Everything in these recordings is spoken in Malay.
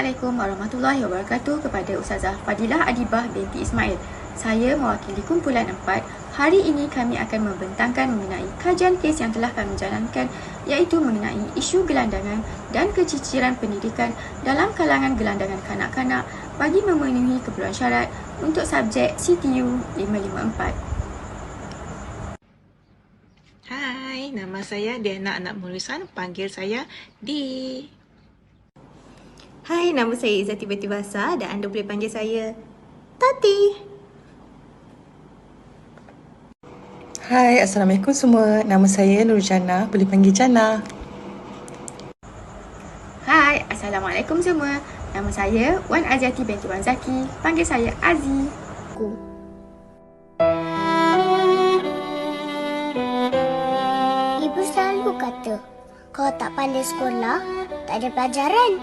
Assalamualaikum warahmatullahi wabarakatuh kepada Ustazah Fadilah Adibah binti Ismail. Saya mewakili kumpulan 4. Hari ini kami akan membentangkan mengenai kajian kes yang telah kami jalankan, iaitu mengenai isu gelandangan dan keciciran pendidikan dalam kalangan gelandangan kanak-kanak bagi memenuhi keperluan syarat untuk subjek CTU 554. Hai, nama saya Diana Anak Murisan, panggil saya Di. Hai, nama saya Izzati Beti Basa dan anda boleh panggil saya Tati. Hai, Assalamualaikum semua. Nama saya Nurjana, boleh panggil Jana. Hai, Assalamualaikum semua. Nama saya Wan Aziati binti Wan Zaki, panggil saya Azi. Ibu selalu kata, kalau tak pandai sekolah, tak ada pelajaran.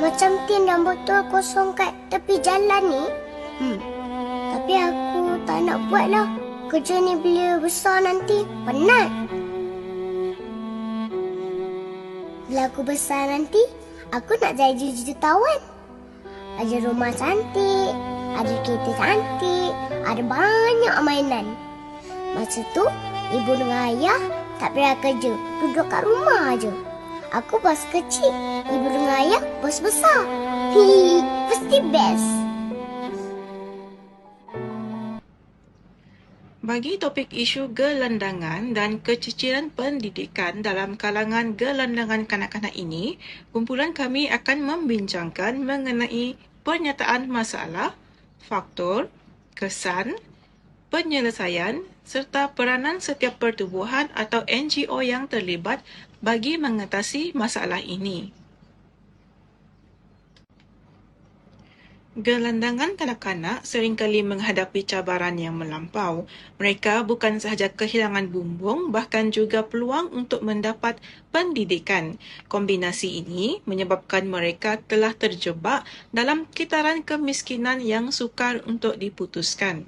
Macam tin dan botol kosong kat tepi jalan ni. Tapi aku tak nak buat lah. Kerja ni bila besar nanti, penat. Bila aku besar nanti, aku nak jadi jutawan. Ada rumah cantik, ada kereta cantik, ada banyak mainan. Masa tu, ibu dengan ayah tak payah kerja, duduk kat rumah aja. Aku bos kecil, ibu dengan ayah bos besar. Pasti best. Bagi topik isu gelandangan dan keciciran pendidikan dalam kalangan gelandangan kanak-kanak ini, kumpulan kami akan membincangkan mengenai pernyataan masalah, faktor, kesan, penyelesaian serta peranan setiap pertubuhan atau NGO yang terlibat bagi mengatasi masalah ini. Gelandangan kanak-kanak seringkali menghadapi cabaran yang melampau. Mereka bukan sahaja kehilangan bumbung, bahkan juga peluang untuk mendapat pendidikan. Kombinasi ini menyebabkan mereka telah terjebak dalam kitaran kemiskinan yang sukar untuk diputuskan.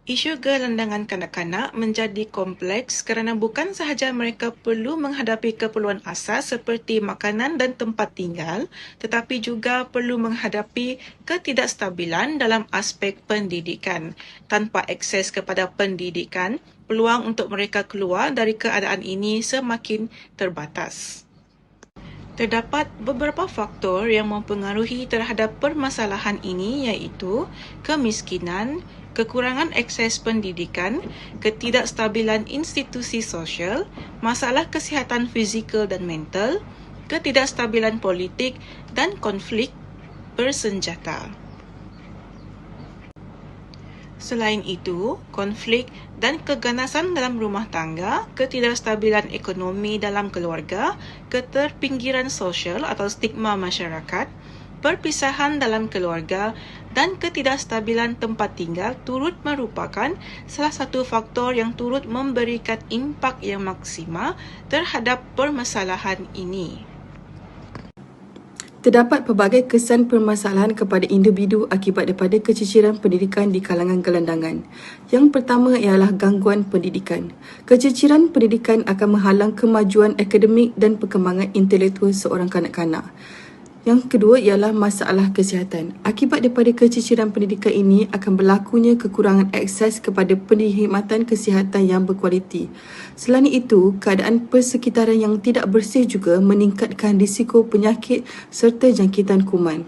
Isu gelandangan kanak-kanak menjadi kompleks kerana bukan sahaja mereka perlu menghadapi keperluan asas seperti makanan dan tempat tinggal, tetapi juga perlu menghadapi ketidakstabilan dalam aspek pendidikan. Tanpa akses kepada pendidikan, peluang untuk mereka keluar dari keadaan ini semakin terbatas. Terdapat beberapa faktor yang mempengaruhi terhadap permasalahan ini, iaitu kemiskinan, kekurangan akses pendidikan, ketidakstabilan institusi sosial, masalah kesihatan fizikal dan mental, ketidakstabilan politik dan konflik bersenjata. Selain itu, konflik dan keganasan dalam rumah tangga, ketidakstabilan ekonomi dalam keluarga, keterpinggiran sosial atau stigma masyarakat, perpisahan dalam keluarga dan ketidakstabilan tempat tinggal turut merupakan salah satu faktor yang turut memberikan impak yang maksima terhadap permasalahan ini. Terdapat pelbagai kesan permasalahan kepada individu akibat daripada keciciran pendidikan di kalangan gelandangan. Yang pertama ialah gangguan pendidikan. Keciciran pendidikan akan menghalang kemajuan akademik dan perkembangan intelektual seorang kanak-kanak. Yang kedua ialah masalah kesihatan. Akibat daripada keciciran pendidikan ini akan berlakunya kekurangan akses kepada perkhidmatan kesihatan yang berkualiti. Selain itu, keadaan persekitaran yang tidak bersih juga meningkatkan risiko penyakit serta jangkitan kuman.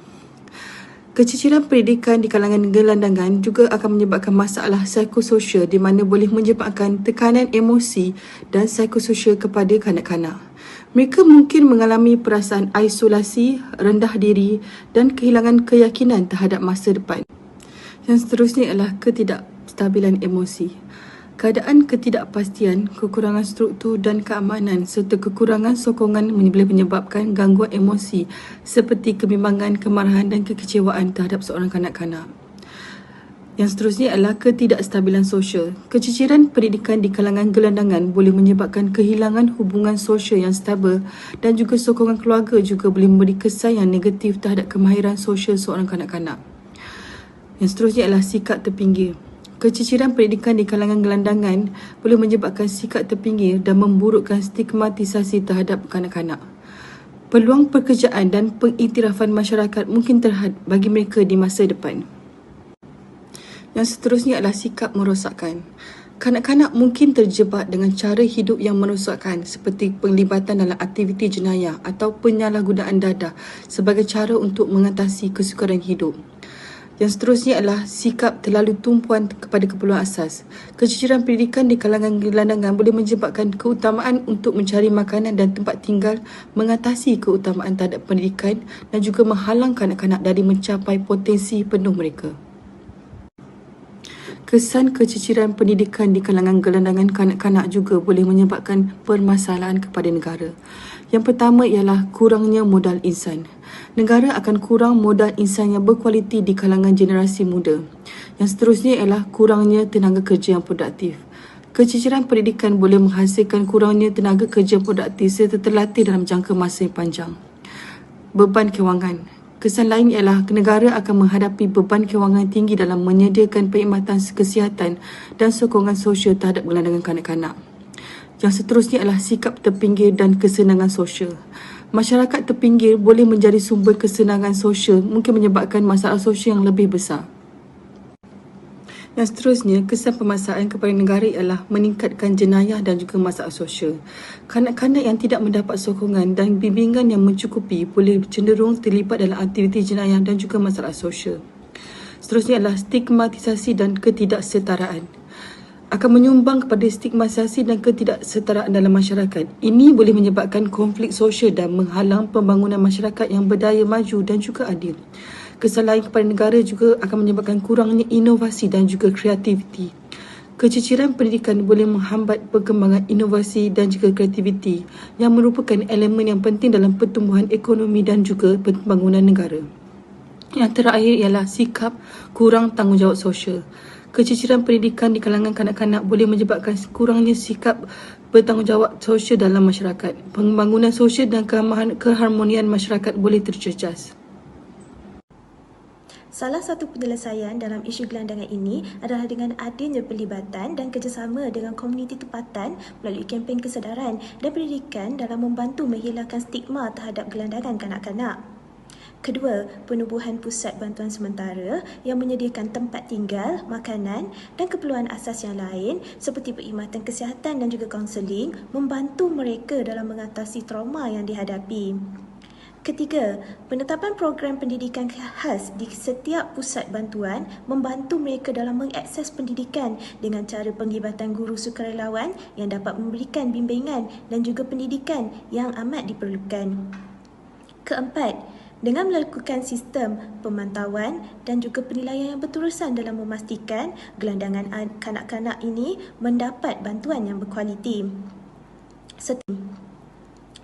Keciciran pendidikan di kalangan gelandangan juga akan menyebabkan masalah psikososial di mana boleh menyebabkan tekanan emosi dan psikososial kepada kanak-kanak. Mereka mungkin mengalami perasaan isolasi, rendah diri dan kehilangan keyakinan terhadap masa depan. Yang seterusnya ialah ketidakstabilan emosi. Keadaan ketidakpastian, kekurangan struktur dan keamanan serta kekurangan sokongan boleh menyebabkan gangguan emosi seperti kebimbangan, kemarahan dan kekecewaan terhadap seorang kanak-kanak. Yang seterusnya adalah ketidakstabilan sosial. Keciciran pendidikan di kalangan gelandangan boleh menyebabkan kehilangan hubungan sosial yang stabil dan juga sokongan keluarga juga boleh memberi kesan yang negatif terhadap kemahiran sosial seorang kanak-kanak. Yang seterusnya adalah sikap terpinggir. Keciciran pendidikan di kalangan gelandangan boleh menyebabkan sikap terpinggir dan memburukkan stigmatisasi terhadap kanak-kanak. Peluang pekerjaan dan pengiktirafan masyarakat mungkin terhad bagi mereka di masa depan. Yang seterusnya adalah sikap merosakkan. Kanak-kanak mungkin terjebak dengan cara hidup yang merosakkan seperti penglibatan dalam aktiviti jenayah atau penyalahgunaan dadah sebagai cara untuk mengatasi kesukaran hidup. Yang seterusnya adalah sikap terlalu tumpuan kepada keperluan asas. Keciciran pendidikan di kalangan gelandangan boleh menyebabkan keutamaan untuk mencari makanan dan tempat tinggal, mengatasi keutamaan terhadap pendidikan dan juga menghalang kanak-kanak dari mencapai potensi penuh mereka. Kesan keciciran pendidikan di kalangan gelandangan kanak-kanak juga boleh menyebabkan permasalahan kepada negara. Yang pertama ialah kurangnya modal insan. Negara akan kurang modal insan yang berkualiti di kalangan generasi muda. Yang seterusnya ialah kurangnya tenaga kerja yang produktif. Keciciran pendidikan boleh menghasilkan kurangnya tenaga kerja produktif serta terlatih dalam jangka masa yang panjang. Beban kewangan. Kesan lain ialah negara akan menghadapi beban kewangan tinggi dalam menyediakan perkhidmatan kesihatan dan sokongan sosial terhadap gelandangan kanak-kanak. Yang seterusnya adalah sikap terpinggir dan kesenangan sosial. Masyarakat terpinggir boleh menjadi sumber kesenangan sosial, mungkin menyebabkan masalah sosial yang lebih besar. Yang seterusnya, kesan permasalahan kepada negara ialah meningkatkan jenayah dan juga masalah sosial. Kanak-kanak yang tidak mendapat sokongan dan bimbingan yang mencukupi boleh cenderung terlibat dalam aktiviti jenayah dan juga masalah sosial. Seterusnya adalah stigmatisasi dan ketidaksetaraan. Akan menyumbang kepada stigmatisasi dan ketidaksetaraan dalam masyarakat. Ini boleh menyebabkan konflik sosial dan menghalang pembangunan masyarakat yang berdaya maju dan juga adil. Kesan lain kepada negara juga akan menyebabkan kurangnya inovasi dan juga kreativiti. Keciciran pendidikan boleh menghambat perkembangan inovasi dan juga kreativiti yang merupakan elemen yang penting dalam pertumbuhan ekonomi dan juga pembangunan negara. Yang terakhir ialah sikap kurang tanggungjawab sosial. Keciciran pendidikan di kalangan kanak-kanak boleh menyebabkan kurangnya sikap bertanggungjawab sosial dalam masyarakat. Pembangunan sosial dan keharmonian masyarakat boleh terjejas. Salah satu penyelesaian dalam isu gelandangan ini adalah dengan adanya pelibatan dan kerjasama dengan komuniti tempatan melalui kempen kesedaran dan pendidikan dalam membantu menghilangkan stigma terhadap gelandangan kanak-kanak. Kedua, penubuhan pusat bantuan sementara yang menyediakan tempat tinggal, makanan dan keperluan asas yang lain seperti perkhidmatan kesihatan dan juga kaunseling membantu mereka dalam mengatasi trauma yang dihadapi. Ketiga, penetapan program pendidikan khas di setiap pusat bantuan membantu mereka dalam mengakses pendidikan dengan cara penglibatan guru sukarelawan yang dapat memberikan bimbingan dan juga pendidikan yang amat diperlukan. Keempat, dengan melakukan sistem pemantauan dan juga penilaian yang berterusan dalam memastikan gelandangan kanak-kanak ini mendapat bantuan yang berkualiti.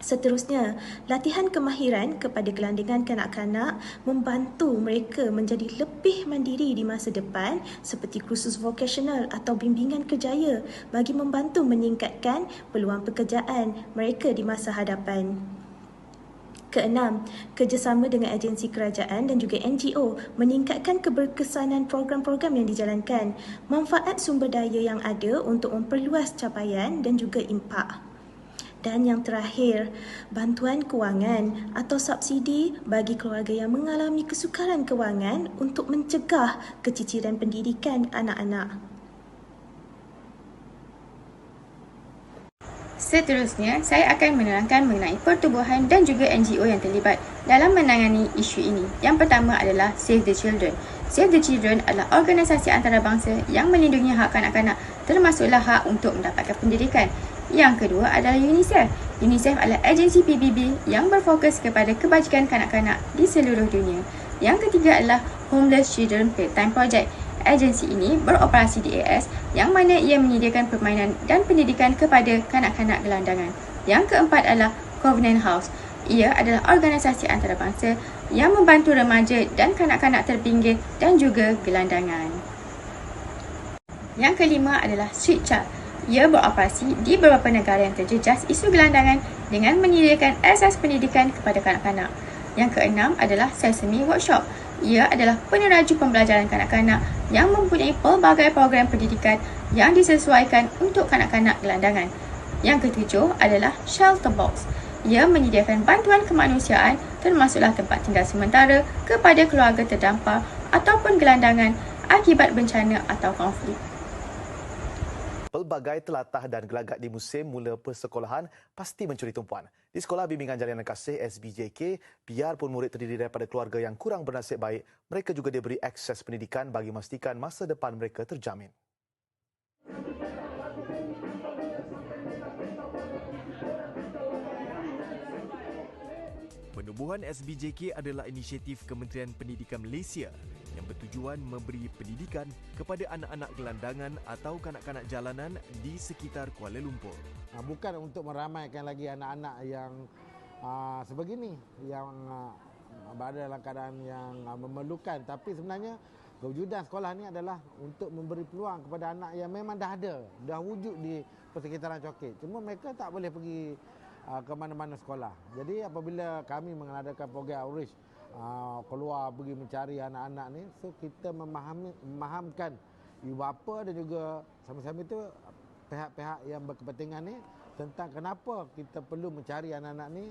Seterusnya, latihan kemahiran kepada gelandangan kanak-kanak membantu mereka menjadi lebih mandiri di masa depan seperti kursus vokasional atau bimbingan kerjaya bagi membantu meningkatkan peluang pekerjaan mereka di masa hadapan. Keenam, kerjasama dengan agensi kerajaan dan juga NGO meningkatkan keberkesanan program-program yang dijalankan, manfaat sumber daya yang ada untuk memperluas capaian dan juga impak. Dan yang terakhir, bantuan kewangan atau subsidi bagi keluarga yang mengalami kesukaran kewangan untuk mencegah keciciran pendidikan anak-anak. Seterusnya, saya akan menerangkan mengenai pertubuhan dan juga NGO yang terlibat dalam menangani isu ini. Yang pertama adalah Save the Children. Save the Children adalah organisasi antarabangsa yang melindungi hak kanak-kanak, termasuklah hak untuk mendapatkan pendidikan. Yang kedua adalah UNICEF. UNICEF adalah agensi PBB yang berfokus kepada kebajikan kanak-kanak di seluruh dunia. Yang ketiga adalah Homeless Children Playtime Project. Agensi ini beroperasi di AS yang mana ia menyediakan permainan dan pendidikan kepada kanak-kanak gelandangan. Yang keempat adalah Covenant House. Ia adalah organisasi antarabangsa yang membantu remaja dan kanak-kanak terpinggir dan juga gelandangan. Yang kelima adalah Street Child. Ia beroperasi di beberapa negara yang terjejas isu gelandangan dengan menyediakan asas pendidikan kepada kanak-kanak. Yang keenam adalah Sesame Workshop. Ia adalah peneraju pembelajaran kanak-kanak yang mempunyai pelbagai program pendidikan yang disesuaikan untuk kanak-kanak gelandangan. Yang ketujuh adalah Shelter Box. Ia menyediakan bantuan kemanusiaan termasuklah tempat tinggal sementara kepada keluarga terdampar ataupun gelandangan akibat bencana atau konflik. Pelbagai telatah dan gelagat di musim mula persekolahan pasti mencuri tumpuan. Di Sekolah Bimbingan Jalinan Kasih SBJK, biarpun murid terdiri daripada keluarga yang kurang bernasib baik, mereka juga diberi akses pendidikan bagi memastikan masa depan mereka terjamin. Penubuhan SBJK adalah inisiatif Kementerian Pendidikan Malaysia yang bertujuan memberi pendidikan kepada anak-anak gelandangan atau kanak-kanak jalanan di sekitar Kuala Lumpur. Bukan untuk meramaikan lagi anak-anak yang sebegini, yang berada dalam keadaan yang memerlukan, tapi sebenarnya kewujudan sekolah ni adalah untuk memberi peluang kepada anak yang memang dah ada, dah wujud di persekitaran Coket. Cuma mereka tak boleh pergi ke mana-mana sekolah. Jadi apabila kami mengadakan program outreach, keluar pergi mencari anak-anak ni, so kita memahamkan ibu bapa dan juga sama-sama itu pihak-pihak yang berkepentingan ni tentang kenapa kita perlu mencari anak-anak ni.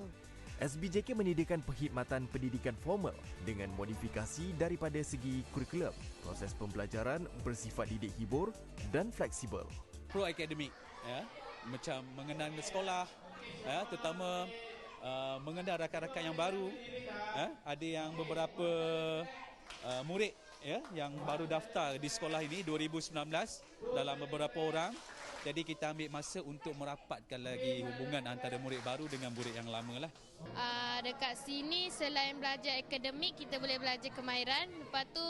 SBJK menyediakan perkhidmatan pendidikan formal dengan modifikasi daripada segi kurikulum. Proses pembelajaran bersifat didik hibur dan fleksibel. Pro-akademik, ya, macam mengenal sekolah, ya, terutama mengenal rakan-rakan yang baru. Ada yang beberapa murid, ya, yang baru daftar di sekolah ini 2019 dalam beberapa orang. Jadi kita ambil masa untuk merapatkan lagi hubungan antara murid baru dengan murid yang lama lah. Dekat sini selain belajar akademik, kita boleh belajar kemahiran. Lepas tu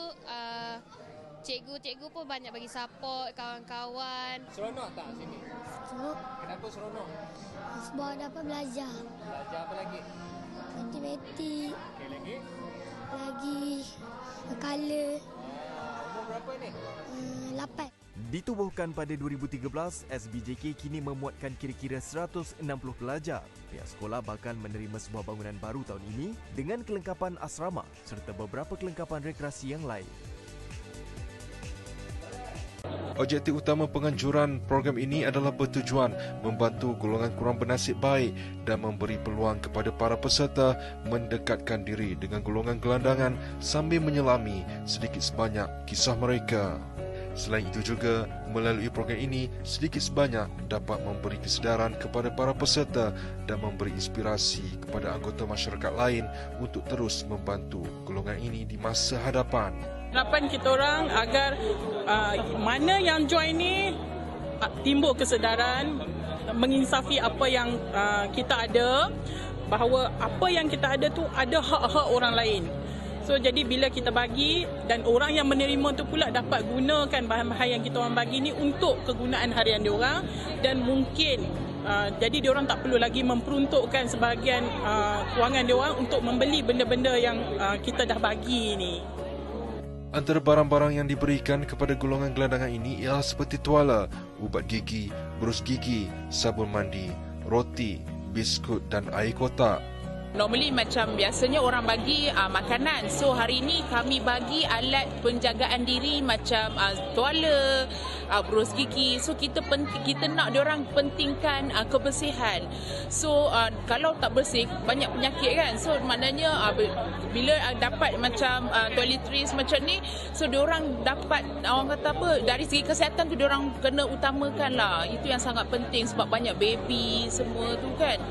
cikgu-cikgu pun banyak bagi support kawan-kawan. Seronok tak sini? Seronok. Kenapa seronok? Sebab dapat belajar. Belajar apa lagi? Matematik. Okey, lagi? Lagi color. Umur berapa ni? 8. Ditubuhkan pada 2013, SBJK kini memuatkan kira-kira 160 pelajar. Pihak sekolah bakal menerima sebuah bangunan baru tahun ini dengan kelengkapan asrama serta beberapa kelengkapan rekreasi yang lain. Objektif utama penganjuran program ini adalah bertujuan membantu golongan kurang bernasib baik dan memberi peluang kepada para peserta mendekatkan diri dengan golongan gelandangan sambil menyelami sedikit sebanyak kisah mereka. Selain itu juga, melalui program ini sedikit sebanyak dapat memberi kesedaran kepada para peserta dan memberi inspirasi kepada anggota masyarakat lain untuk terus membantu golongan ini di masa hadapan. Harapan kita orang agar mana yang join ni timbul kesedaran, menginsafi apa yang kita ada, bahawa apa yang kita ada tu ada hak-hak orang lain. So jadi bila kita bagi dan orang yang menerima tu pula dapat gunakan bahan-bahan yang kita orang bagi ni untuk kegunaan harian diorang, dan mungkin jadi diorang tak perlu lagi memperuntukkan sebahagian kewangan diorang untuk membeli benda-benda yang kita dah bagi ni. Antara barang-barang yang diberikan kepada golongan gelandangan ini ialah seperti tuala, ubat gigi, berus gigi, sabun mandi, roti, biskut dan air kotak. Normally macam biasanya orang bagi makanan. So hari ini kami bagi alat penjagaan diri macam tuala, berus gigi. So kita nak diorang pentingkan kebersihan. So kalau tak bersih banyak penyakit kan. So maknanya bila dapat macam toiletries macam ni, so diorang dapat, orang kata apa, dari segi kesihatan tu diorang kena utamakan lah. Itu yang sangat penting sebab banyak baby semua tu kan.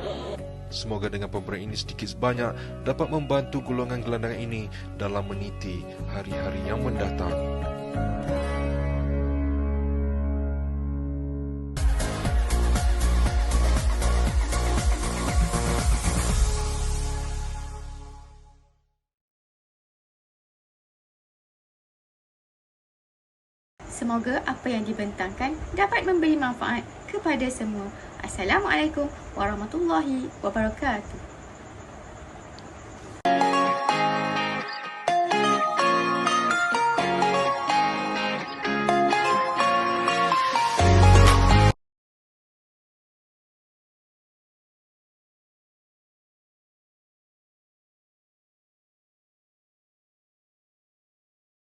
Semoga dengan pemberian ini sedikit sebanyak dapat membantu golongan gelandangan ini dalam meniti hari-hari yang mendatang. Semoga apa yang dibentangkan dapat memberi manfaat kepada semua. Assalamualaikum warahmatullahi wabarakatuh.